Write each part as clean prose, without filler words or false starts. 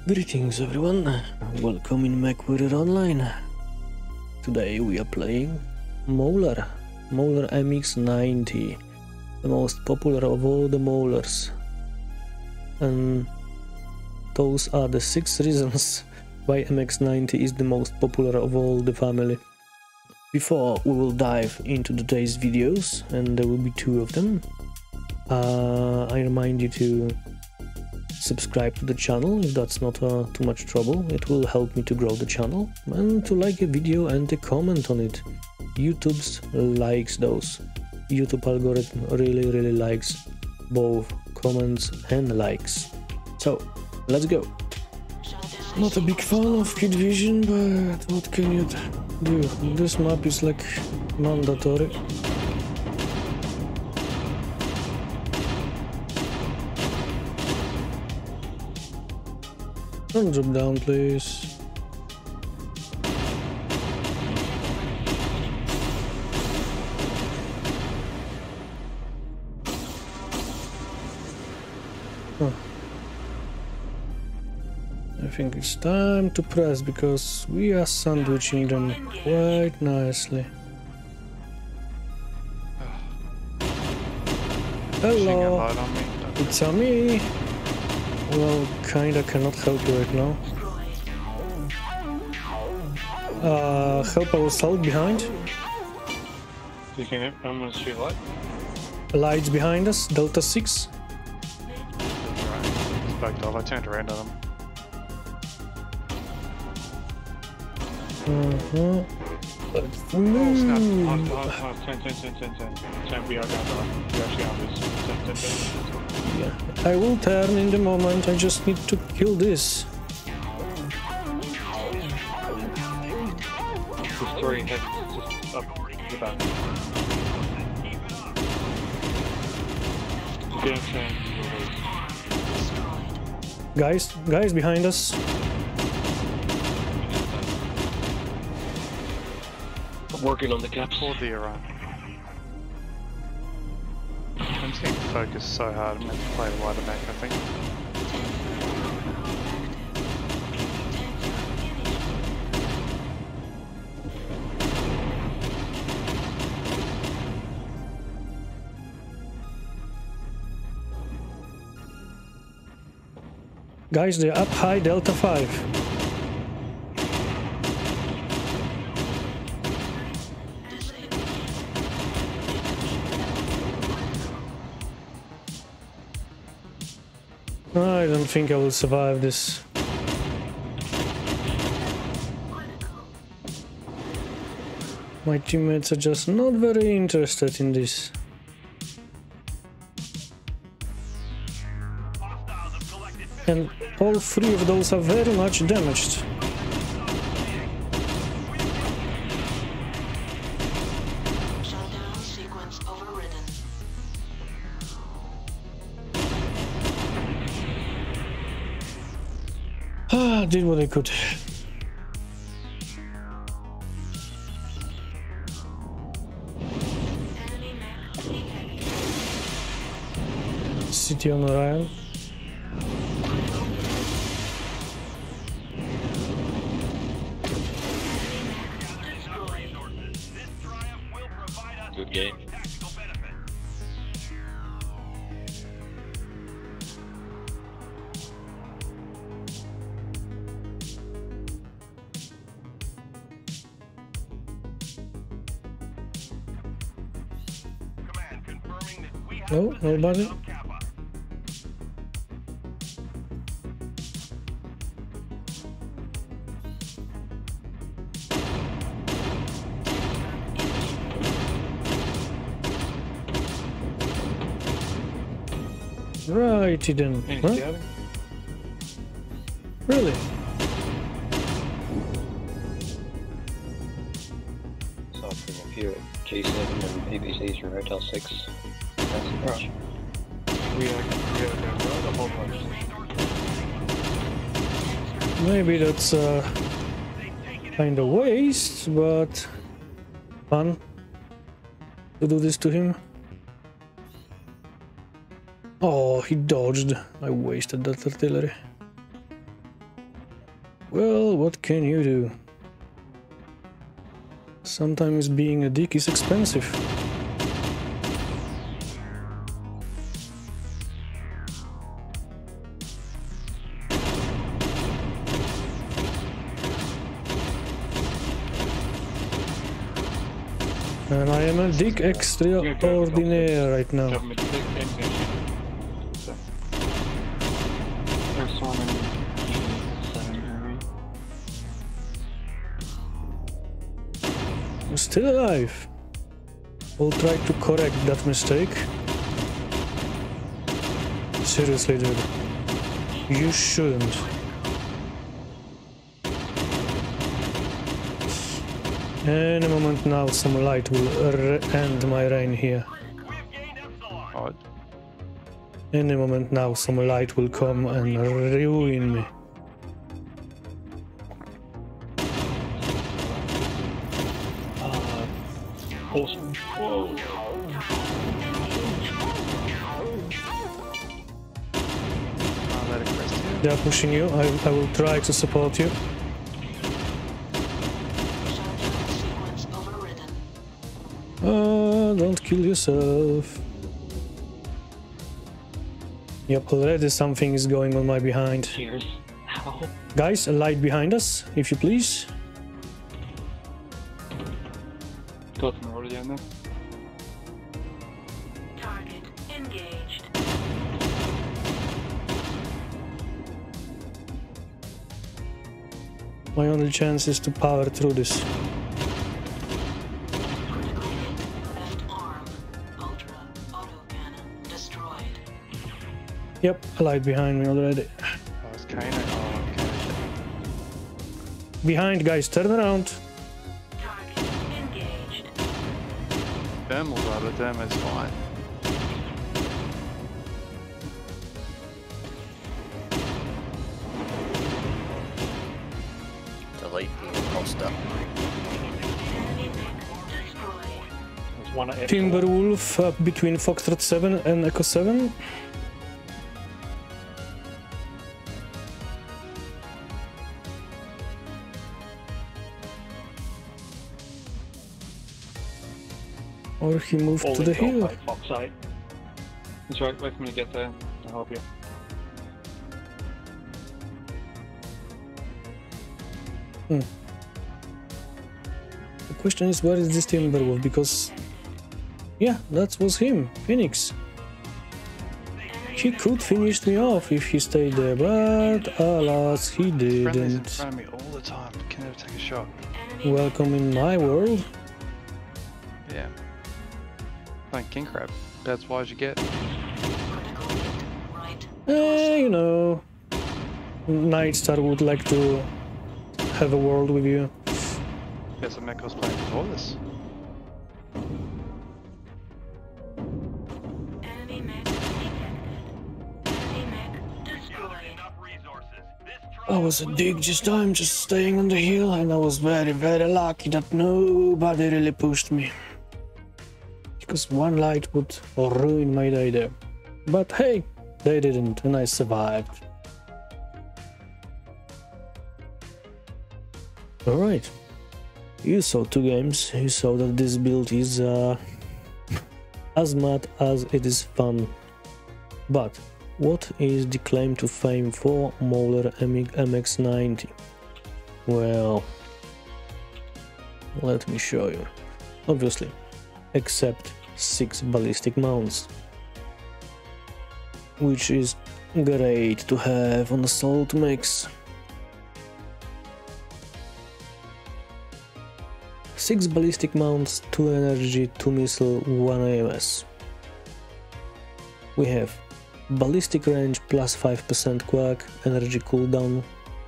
Greetings everyone, welcome in MechWarrior Online. Today we are playing Mauler MX90, the most popular of all the Maulers. And those are the 6 reasons why MX90 is the most popular of all the family. Before we will dive into today's videos, and there will be 2 of them, I remind you to subscribe to the channel if that's not too much trouble. It will help me to grow the channel, and to like a video and a comment on it. YouTube's likes those. YouTube algorithm really likes both comments and likes. So let's go. Not a big fan of Kid Vision, but what can you do? This map is like mandatory. Don't drop down, please. Huh. I think it's time to press, because we are sandwiching them quite nicely. Hello, it's me. Well, kinda cannot help you right now. Help ourselves behind. You can hit them with a street light. Lights behind us, Delta 6. It's backed off. I turned around on them. Let's Oh, move. snap. Turn. We are down there. We actually have this. Turn. Yeah, I will turn in the moment. I just need to kill this. There's 3 heads just up the back. Guys behind us. I'm working on the caps. Pull the around. I'm just getting focused so hard. I'm meant to play the wider mech, I think. Guys, they're up high, Delta 5. I don't think I will survive this. My teammates are just not very interested in this. And all 3 of those are very much damaged. Did what I could. City on Orion. Good game. No, nobody. Righty then. Huh? Really? So from a few G7 and PPCs from Hotel 6. That's a crush. We are down the whole bunch. Maybe that's kind of waste, but fun to do this to him. Oh, he dodged. I wasted that artillery. Well, what can you do? Sometimes being a dick is expensive. And I am a dick extraordinaire right now. I'm still alive. I'll try to correct that mistake. Seriously, dude. You shouldn't. Any moment now, some light will end my reign here. Odd. Any moment now, some light will come and ruin me. Awesome. Whoa. I'll let it rest here. They are pushing you. I will try to support you. Don't kill yourself. Yep, already something is going on my behind. Cheers. Ow. Guys, a light behind us, if you please. Got them already on there. Target engaged. My only chance is to power through this. Yep, a light behind me already. Oh, it's Kano. Oh, okay. Behind, guys, turn around. Target engaged. Thermal's out of thermal's fine. Delete the imposter. Enemy mech destroyed. There's one at Timberwolf between Foxtrot 7 and Echo 7. Or he moved to the hill. Foxite. That's right, wait for me to get there. I'll help you. The question is, where is this Timberwolf? Because, yeah, that was him, Phoenix. He could finish me off if he stayed there, but alas, he Friendly's in didn't. front of me all the time. Can never take a shot. Welcome in my world. Yeah. Playing King Crab. That's why you get. You know, Nightstar would like to have a world with you. Guess what Mech was playing before this. Enemy mech detected. Enemy mech destroyed. I was a dig this time, just staying on the hill, and I was very, very lucky that nobody really pushed me. Because one light would ruin my day there. But hey, they didn't, and I survived. Alright. You saw two games. You saw that this build is as mad as it is fun. But what is the claim to fame for Mauler MX90? Well, let me show you. Obviously, except 6 ballistic mounts, which is great to have on assault mechs. 6 ballistic mounts, 2 energy, 2 missile, 1 AMS. We have ballistic range plus 5% quack, energy cooldown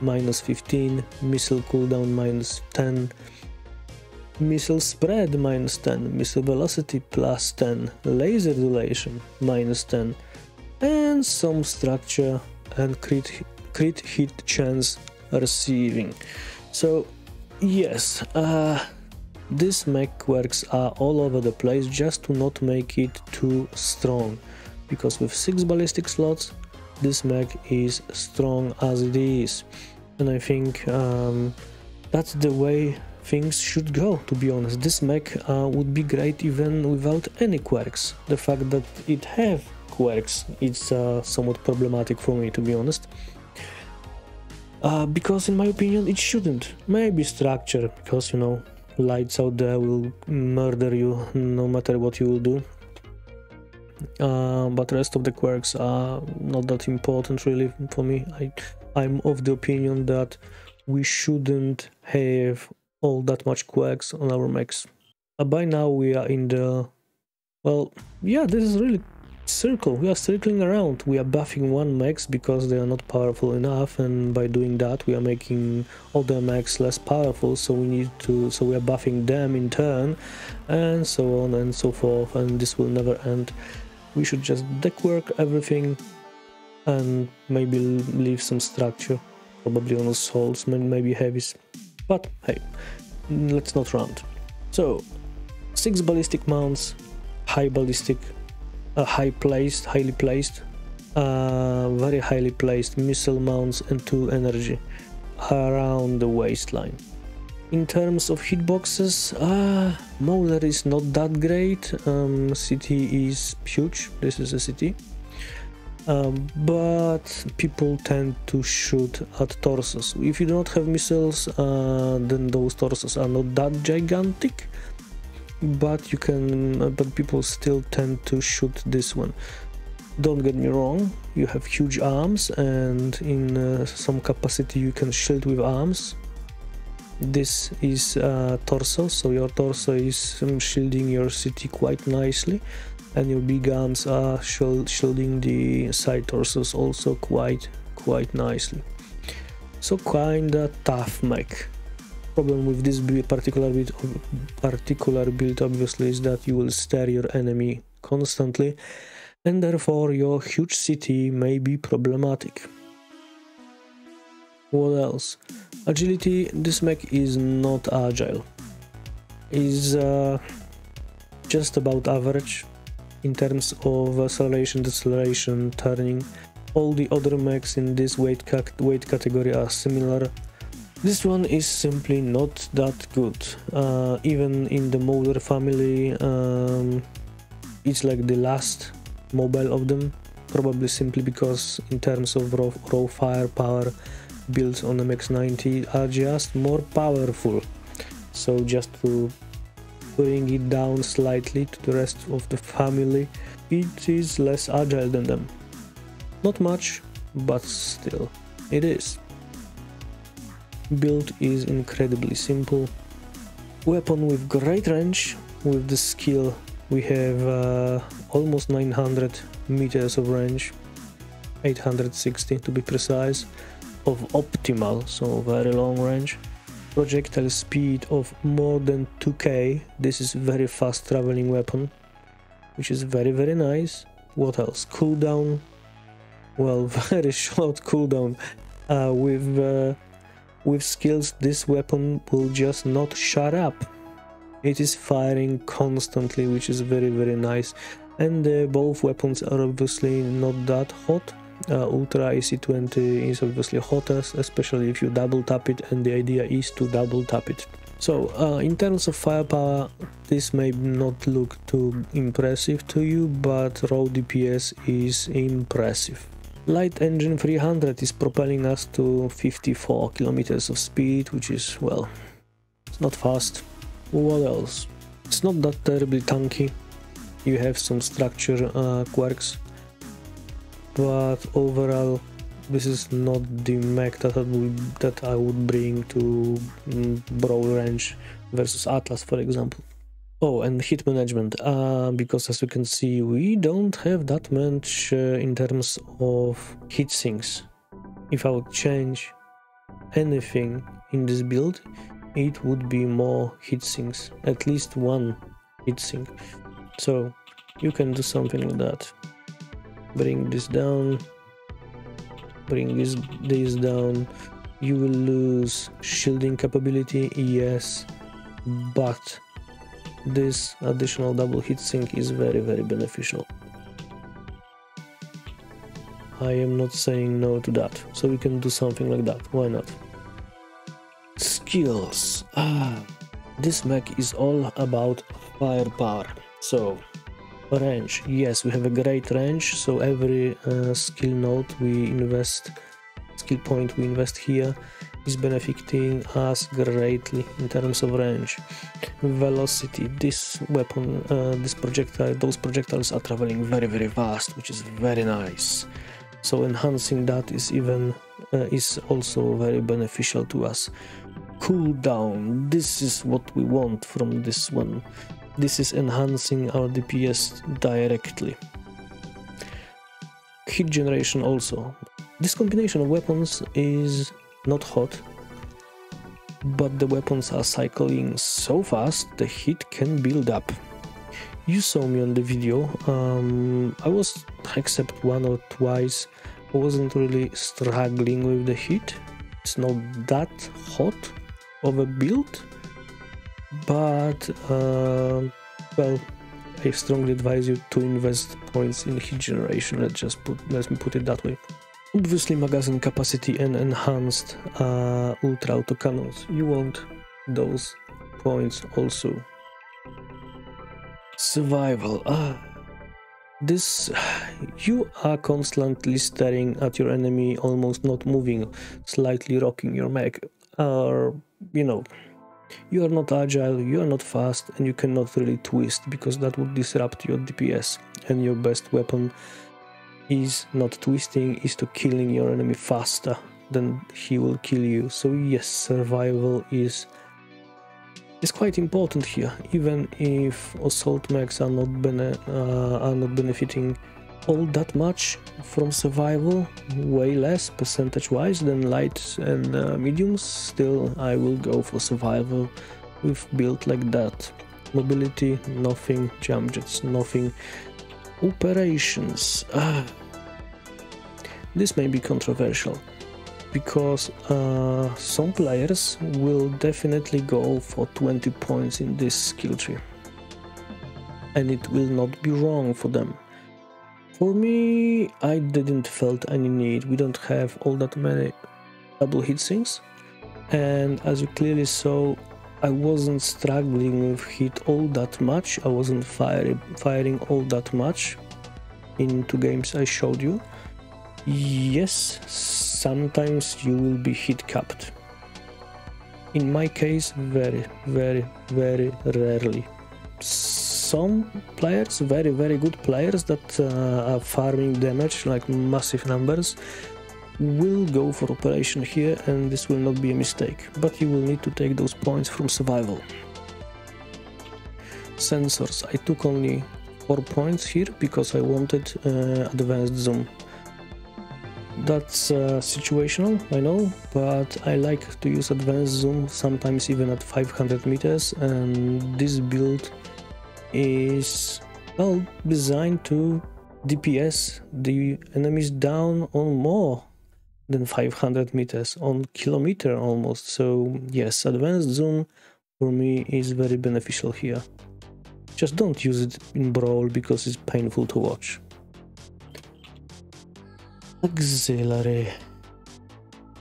minus 15, missile cooldown minus 10, missile spread minus 10, missile velocity plus 10, laser duration minus 10, and some structure and crit hit chance receiving. So yes, these mech quirks are all over the place just to not make it too strong, because with 6 ballistic slots this mech is strong as it is. and I think that's the way things should go, to be honest. This mech would be great even without any quirks. The fact that it have quirks, it's somewhat problematic for me, to be honest. Because in my opinion it shouldn't. Maybe structure, because you know, lights out there will murder you no matter what you will do. But the rest of the quirks are not that important really for me. I'm of the opinion that we shouldn't have all that much quirks on our mechs. By now we are in the... well, yeah, this is really circle. We are circling around. We are buffing one mechs because they are not powerful enough, and by doing that we are making other mechs less powerful, so we are buffing them in turn, and so on and so forth, and this will never end. We should just dequirk everything and maybe leave some structure, probably on assaults, maybe heavies, but hey, let's not rant. So 6 ballistic mounts, high ballistic, highly placed, very highly placed missile mounts, and 2 energy around the waistline. In terms of hitboxes, Mauler is not that great. City is huge, this is a city, but people tend to shoot at torsos. If you do not have missiles, then those torsos are not that gigantic, but you can, but people still tend to shoot this one. Don't get me wrong, you have huge arms, and in some capacity you can shield with arms. This is torso, so your torso is shielding your city quite nicely, and your big arms are shielding the side torsos also quite nicely. So kinda tough mech. Problem with this particular build obviously is that you will stare your enemy constantly, and therefore your huge city may be problematic. What else? Agility. This mech is not agile. Is just about average in terms of acceleration, deceleration, turning. All the other mechs in this weight category are similar. This one is simply not that good. Even in the Mauler family, it's like the last mobile of them, probably simply because in terms of raw firepower, builds on MX90 are just more powerful. So just to bring it down slightly to the rest of the family, it is less agile than them. Not much, but still it is. Build is incredibly simple. Weapon with great range. With the skill we have almost 900 meters of range, 860 to be precise, of optimal, so very long range. Projectile speed of more than 2k. This is very fast traveling weapon, which is very nice. What else? Cooldown, well, very short cooldown. With skills, this weapon will just not shut up. It is firing constantly, which is very nice. And both weapons are obviously not that hot. Ultra AC20 is obviously hottest, especially if you double tap it, and the idea is to double tap it. So in terms of firepower, this may not look too impressive to you, but raw DPS is impressive. Light engine 300 is propelling us to 54 kilometers of speed, which is, well, it's not fast. What else? It's not that terribly tanky. You have some structure quirks, but overall this is not the mech that I would bring to Brawl range versus Atlas, for example. Oh, and hit management, because as you can see, we don't have that much in terms of hit sinks. If I would change anything in this build, it would be more hit sinks, at least one hit sink. So you can do something like that. Bring this down, bring this down. You will lose shielding capability, yes, but this additional double hit sink is very beneficial. I am not saying no to that, so we can do something like that, why not? skills. This mech is all about firepower. So range, yes, we have a great range, so every skill node we invest, skill point we invest here is benefiting us greatly in terms of range. Velocity, this weapon, this projectile, those projectiles are traveling very fast, which is very nice. So enhancing that is even is also very beneficial to us. Cooldown, this is what we want from this one. This is enhancing our DPS directly. Hit generation also. This combination of weapons is not hot, but the weapons are cycling so fast the hit can build up. You saw me on the video, I was, except one or twice, I wasn't really struggling with the hit. It's not that hot of a build, but well, I strongly advise you to invest points in hit generation. Let me put it that way. Obviously, magazine capacity and enhanced ultra autocannons. You want those points also. Survival. This, you are constantly staring at your enemy, almost not moving, slightly rocking your mech, or you know, you are not agile, you are not fast, and you cannot really twist because that would disrupt your DPS. And your best weapon is not twisting, is to killing your enemy faster than he will kill you. So yes, survival is quite important here, even if assault mechs are not benefiting all that much from survival, way less percentage-wise than lights and mediums. Still, I will go for survival with build like that. Mobility, nothing. Jump jets, nothing. Operations. This may be controversial, because some players will definitely go for 20 points in this skill tree, and it will not be wrong for them. For me, I didn't felt any need. We don't have all that many double hit sinks, and as you clearly saw, I wasn't struggling with hit all that much. I wasn't firing all that much in 2 games I showed you. Yes, sometimes you will be hit capped. In my case, very rarely. Some players, very good players that are farming damage like massive numbers, will go for operation here, and this will not be a mistake, but you will need to take those points from survival. Sensors, I took only 4 points here because I wanted advanced zoom. That's situational, I know, but I like to use advanced zoom, sometimes even at 500 meters, and this build is, well, designed to DPS the enemies down on more than 500 meters, on kilometer almost. So yes, advanced zoom for me is very beneficial here. Just don't use it in Brawl because it's painful to watch. Auxiliary.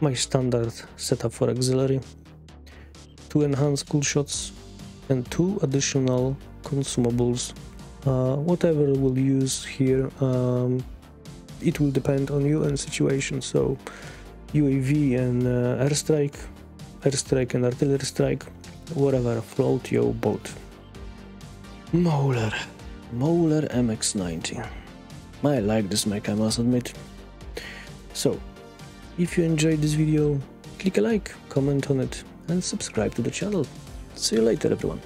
My standard setup for auxiliary. 2 enhanced cool shots and 2 additional consumables. Whatever we'll use here, it will depend on you and situation. So UAV and airstrike and artillery strike, whatever, float your boat. Mauler MX90. I like this mech, I must admit. So, if you enjoyed this video, click a like, comment on it, and subscribe to the channel. See you later, everyone.